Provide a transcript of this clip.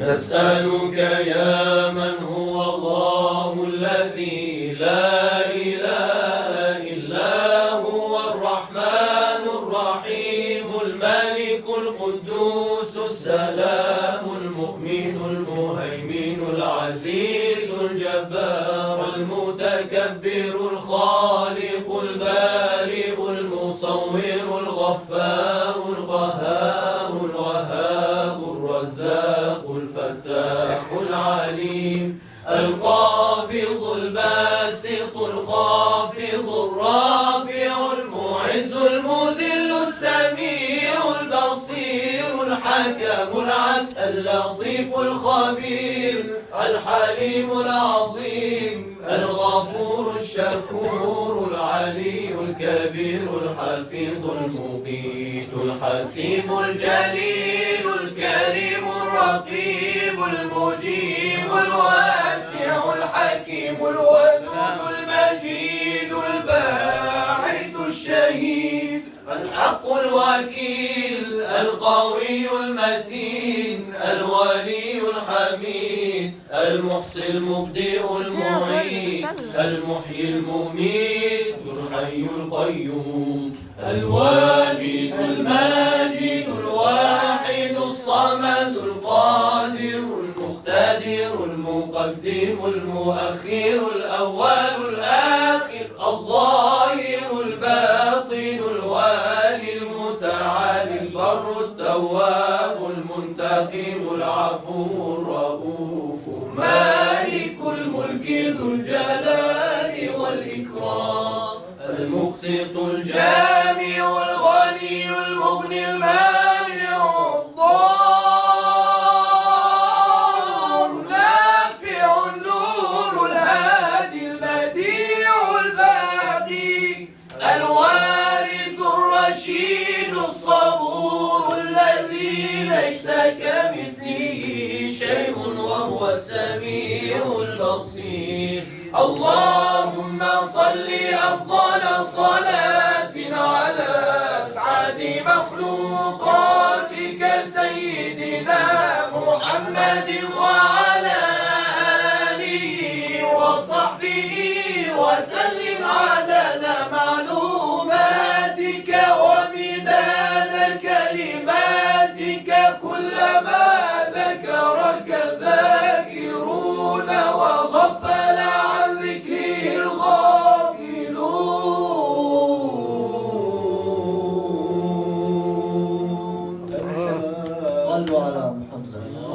نسألك يا من هو الله الذي لا إله إلا هو الرحمن الرحيم الملك القدوس السلام المؤمن المهيمن العزيز الجبار المتكبر الخالق البارئ المصور الغفار القهار الوهاب الرزاق الفتاح العليم القابض الباسط الخافض الرافع المعز المذل السميع البصير الحكم العدل اللطيف الخبير الحليم العظيم الغفور الشكور العلي الكبير الحفيظ المقيت الحسيب الجليل الكريم الرقيب المجيب الواسع الحكيم الودود المجيد الباعث الشهيد الحق الوكيل القوي المتين الولي الحميد المحصي المبدئ المعيد المحيي المميت الحي القيوم الواجد الماجد الواحد الصمد القادر المقتدر المقدم المؤخر الأول الآخر الظاهر الباطن الوالي المتعالي البر التواب المنتقم العفو الرؤوف مالك الملك ذو الجلال والإكرام المقسط الجامع الغني المغني المانع الضار النافع النور الهادي البديع الباقي الوارث الرشيد الصبور الذي ليس كمثله شيء وهو السميع البصير اللهم صل أفضل صلاة على أسعد مخلوقاتك سيدنا محمد وعلى آله وصحبه وسلم عدد معلوماتك ومداد كلماتك كلما ذكرك الذاكرون وغفل عن ذكره الغافلون. صلوا على محمد.